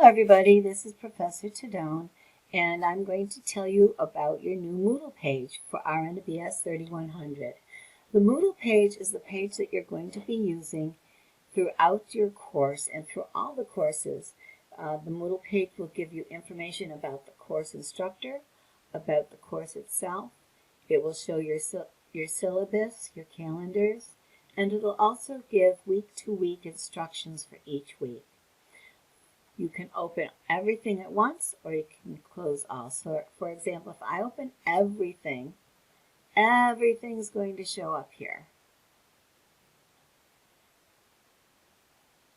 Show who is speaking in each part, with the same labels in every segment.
Speaker 1: everybody, this is Professor Tedone, and I'm going to tell you about your new Moodle page for RNBS 3100. The Moodle page is the page that you're going to be using throughout your course and through all the courses. The Moodle page will give you information about the course instructor, about the course itself. It will show your syllabus, your calendars, and it will also give week-to-week instructions for each week. You can open everything at once or you can close all. So, for example, if I open everything, everything's going to show up here.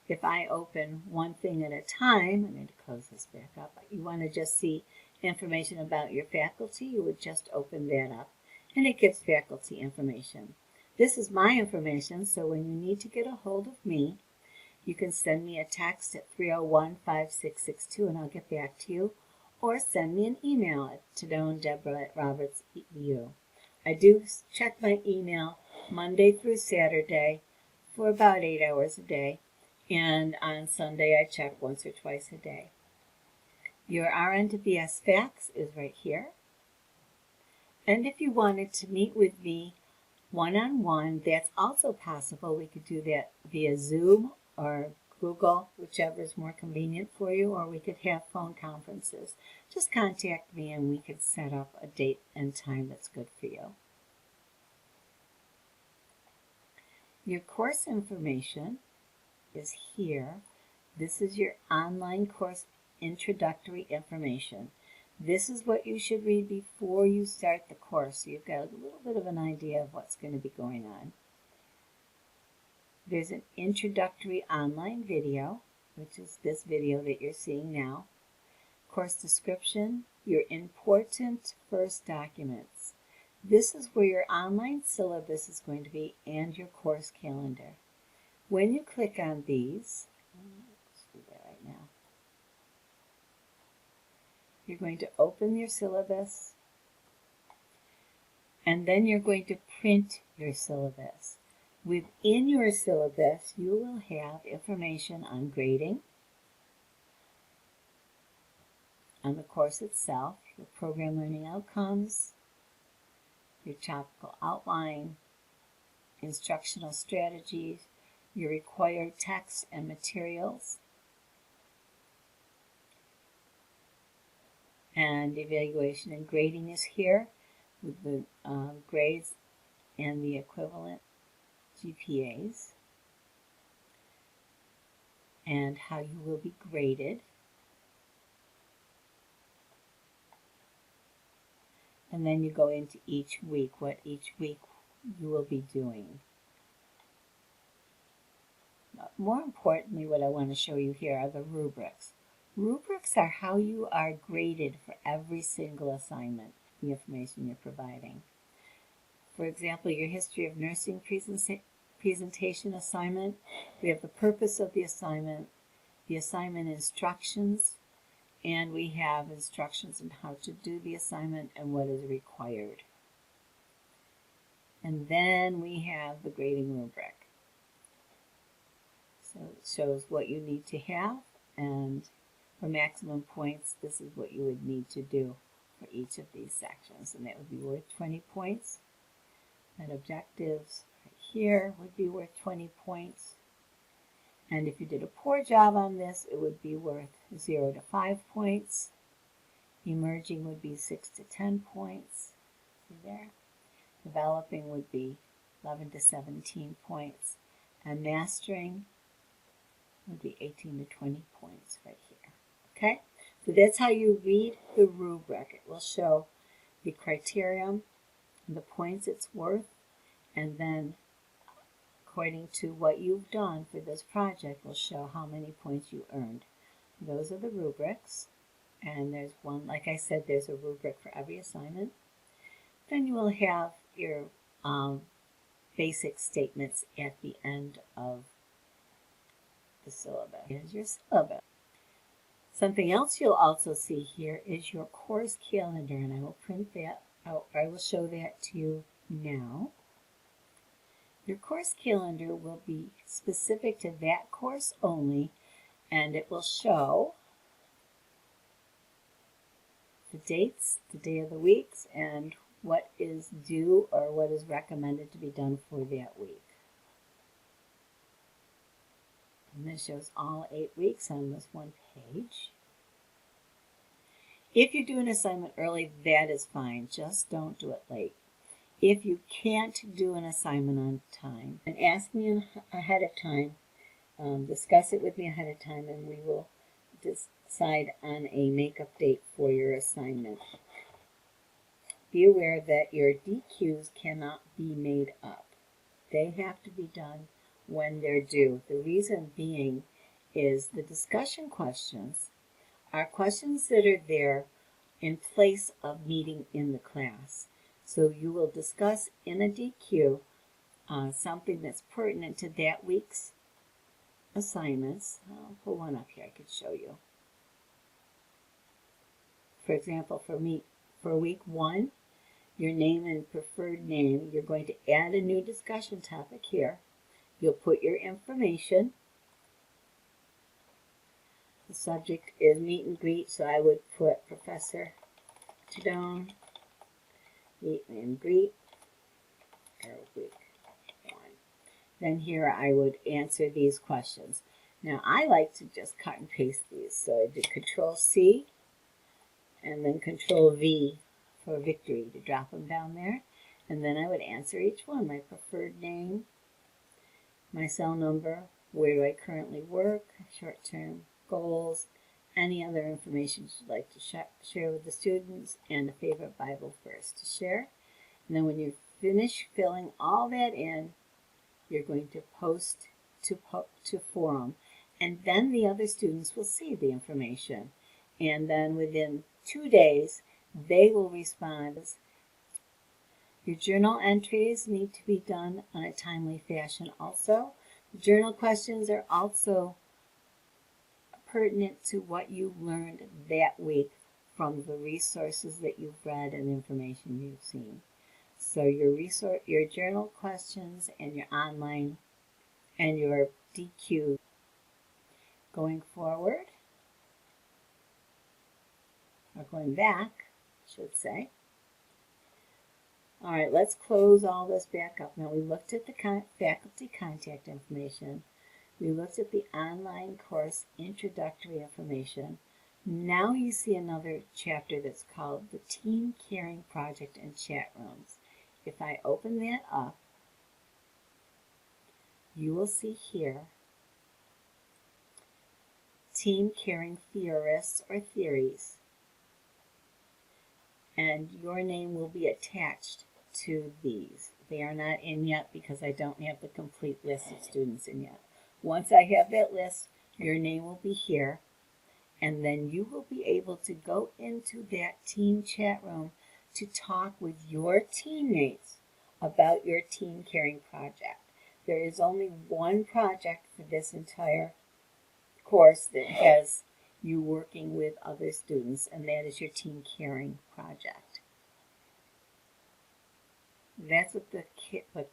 Speaker 1: If I open one thing at a time, I'm going to close this back up. You want to just see information about your faculty, you would just open that up and it gives faculty information. This is my information, so when you need to get a hold of me, you can send me a text at 301-5662 and I'll get back to you, or send me an email at tedone.deborah@roberts.edu. I do check my email Monday through Saturday for about 8 hours a day, and on Sunday I check once or twice a day. Your RN to BS fax is right here. And if you wanted to meet with me one-on-one, that's also possible. We could do that via Zoom or Google, whichever is more convenient for you, or we could have phone conferences. Just contact me and we could set up a date and time that's good for you. Your course information is here. This is your online course introductory information. This is what you should read before you start the course, so you've got a little bit of an idea of what's going to be going on. There's an introductory online video, which is this video that you're seeing now. Course description, your important first documents. This is where your online syllabus is going to be and your course calendar. When you click on these, let's do that right now. You're going to open your syllabus, and then you're going to print your syllabus. Within your syllabus, you will have information on grading, on the course itself, your program learning outcomes, your topical outline, instructional strategies, your required text and materials, and evaluation and grading is here with the grades and the equivalent GPAs, and how you will be graded. And then you go into each week, what each week you will be doing. More importantly, what I want to show you here are the rubrics. Rubrics are how you are graded for every single assignment, the information you're providing. For example, your history of nursing presentation assignment, we have the purpose of the assignment instructions, and we have instructions on how to do the assignment and what is required. And then we have the grading rubric. So it shows what you need to have, and for maximum points, this is what you would need to do for each of these sections, and that would be worth 20 points. And objectives right here would be worth 20 points. And if you did a poor job on this, it would be worth 0 to 5 points. Emerging would be 6 to 10 points. See there? Developing would be 11 to 17 points. And mastering would be 18 to 20 points right here. Okay? So that's how you read the rubric. It will show the criterion, the points it's worth, and then according to what you've done for this project will show how many points you earned. Those are the rubrics, and there's one, like I said, there's a rubric for every assignment. Then you will have your basic statements at the end of the syllabus. Here's your syllabus. Something else you'll also see here is your course calendar, and I will print that out. I will show that to you now. Your course calendar will be specific to that course only, and it will show the dates, the day of the weeks, and what is due or what is recommended to be done for that week. And this shows all 8 weeks on this one page. If you do an assignment early, that is fine. Just don't do it late. If you can't do an assignment on time, and ask me ahead of time, discuss it with me ahead of time, and we will decide on a makeup date for your assignment. Be aware that your DQs cannot be made up. They have to be done when they're due. The reason being is the discussion questions are questions that are there in place of meeting in the class. So you will discuss in a DQ something that's pertinent to that week's assignments. I'll pull one up here I could show you. For example, for week 1, your name and preferred name, you're going to add a new discussion topic here. You'll put your information. The subject is meet and greet, so I would put Professor Tedone, meet and greet, or week 1. Then here I would answer these questions. Now I like to just cut and paste these, so I do Control C and then Control V for victory to drop them down there. And then I would answer each one. My preferred name, my cell number, where do I currently work, short-term goals, any other information you'd like to share with the students, and a favorite Bible verse to share. And then when you finish filling all that in, you're going to post to forum, and then the other students will see the information. And then within 2 days, they will respond. Your journal entries need to be done on a timely fashion also. The journal questions are also pertinent to what you learned that week from the resources that you've read and information you've seen. So your journal questions and your online and your DQ. Going forward, or going back, I should say. All right, let's close all this back up. Now we looked at the faculty contact information. We looked at the online course introductory information. Now you see another chapter that's called the Team Caring Project and Chat Rooms. If I open that up, you will see here Team Caring Theorists or Theories. And your name will be attached to these. They are not in yet because I don't have the complete list of students in yet. Once I have that list, your name will be here, and then you will be able to go into that team chat room to talk with your teammates about your team caring project. There is only one project for this entire course that has you working with other students, and that is your team caring project. That's what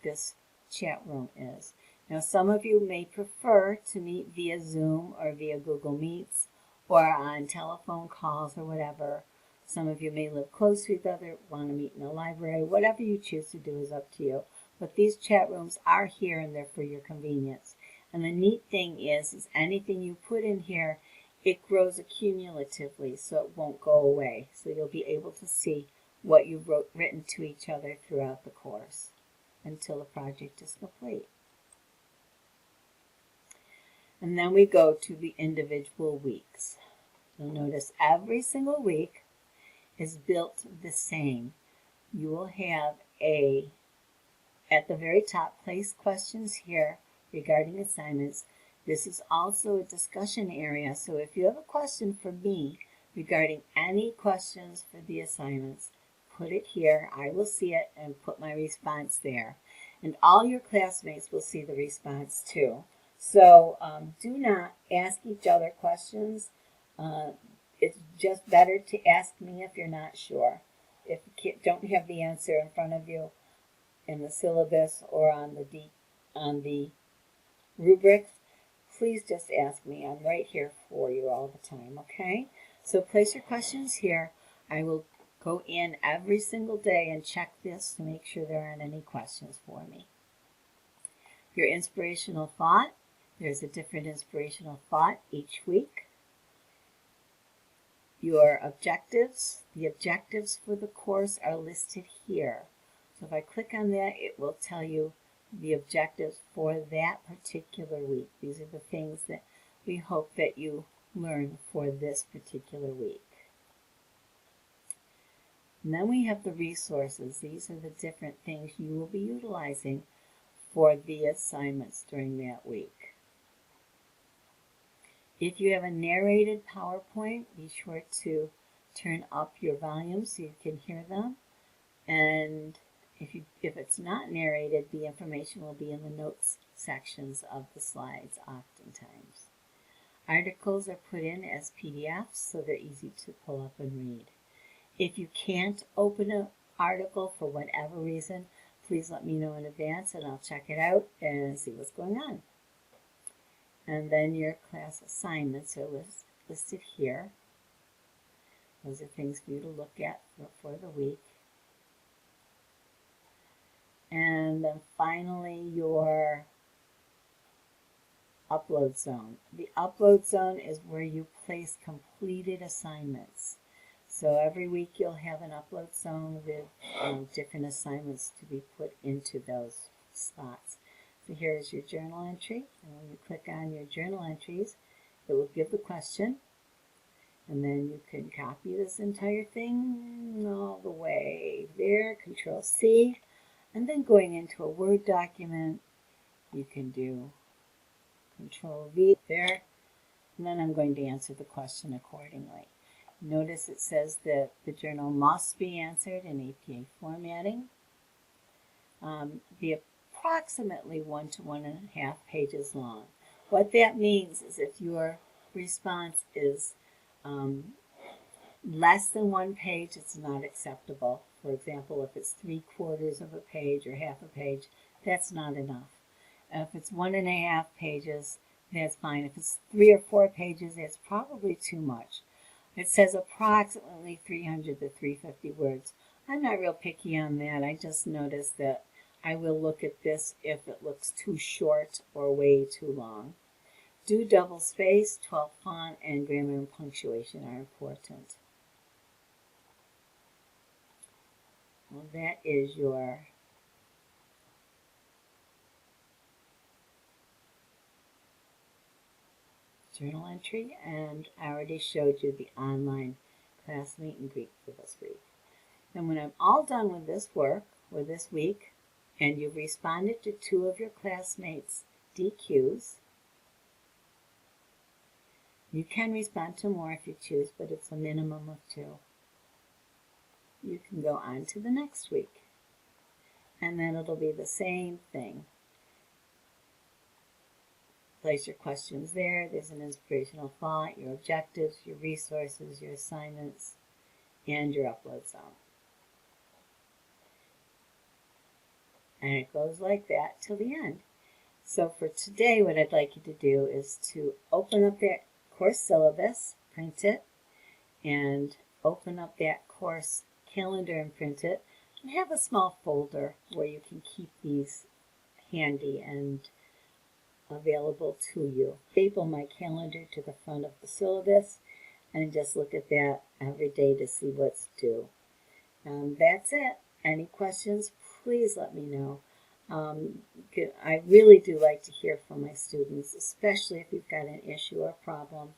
Speaker 1: this chat room is. Now, some of you may prefer to meet via Zoom or via Google Meets or on telephone calls or whatever. Some of you may live close to each other, want to meet in the library. Whatever you choose to do is up to you. But these chat rooms are here and they're for your convenience. And the neat thing is anything you put in here, it grows accumulatively, so it won't go away. So you'll be able to see what you've written to each other throughout the course until the project is complete. And then we go to the individual weeks. You'll notice every single week is built the same. You will have at the very top, place questions here regarding assignments. This is also a discussion area, so if you have a question for me regarding any questions for the assignments, put it here. I will see it and put my response there. And all your classmates will see the response too. So do not ask each other questions. It's just better to ask me if you're not sure. If you don't have the answer in front of you in the syllabus or on the rubrics, please just ask me. I'm right here for you all the time, okay? So place your questions here. I will go in every single day and check this to make sure there aren't any questions for me. Your inspirational thought, there's a different inspirational thought each week. Your objectives, the objectives for the course are listed here. So if I click on that, it will tell you the objectives for that particular week. These are the things that we hope that you learn for this particular week. And then we have the resources. These are the different things you will be utilizing for the assignments during that week. If you have a narrated PowerPoint, be sure to turn up your volume so you can hear them. And if it's not narrated, the information will be in the notes sections of the slides oftentimes. Articles are put in as PDFs, so they're easy to pull up and read. If you can't open an article for whatever reason, please let me know in advance and I'll check it out and see what's going on. And then your class assignments are listed here. Those are things for you to look at for the week. And then finally, your upload zone. The upload zone is where you place completed assignments. So every week you'll have an upload zone with different assignments to be put into those slots. So here's your journal entry, and when you click on your journal entries, it will give the question, and then you can copy this entire thing all the way there, Control-C, and then going into a Word document, you can do Control-V there, and then I'm going to answer the question accordingly. Notice it says that the journal must be answered in APA formatting. The approximately 1 to 1.5 pages long. What that means is if your response is less than 1 page, it's not acceptable. For example, if it's 3/4 of a page or half a page, that's not enough. If it's 1.5 pages, that's fine. If it's 3 or 4 pages, that's probably too much. It says approximately 300 to 350 words. I'm not real picky on that. I just noticed that I will look at this if it looks too short or way too long. Do double space, 12 font, and grammar and punctuation are important. Well, that is your journal entry, and I already showed you the online class meet and greet for this week. And when I'm all done with this work, or this week, and you've responded to 2 of your classmates' DQs, you can respond to more if you choose, but it's a minimum of 2. You can go on to the next week, and then it'll be the same thing. Place your questions there. There's an inspirational thought, your objectives, your resources, your assignments, and your upload zone. And it goes like that till the end. So for today, what I'd like you to do is to open up that course syllabus, print it, and open up that course calendar and print it, and have a small folder where you can keep these handy and available to you. Staple my calendar to the front of the syllabus and just look at that every day to see what's due. That's it. Any questions, please let me know. I really do like to hear from my students, especially if you've got an issue or problem,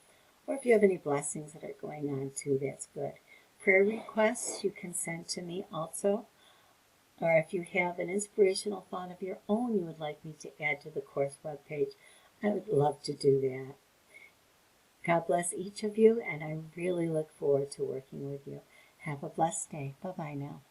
Speaker 1: or if you have any blessings that are going on too, that's good. Prayer requests you can send to me also, or if you have an inspirational thought of your own you would like me to add to the course webpage, I would love to do that. God bless each of you, and I really look forward to working with you. Have a blessed day. Bye-bye now.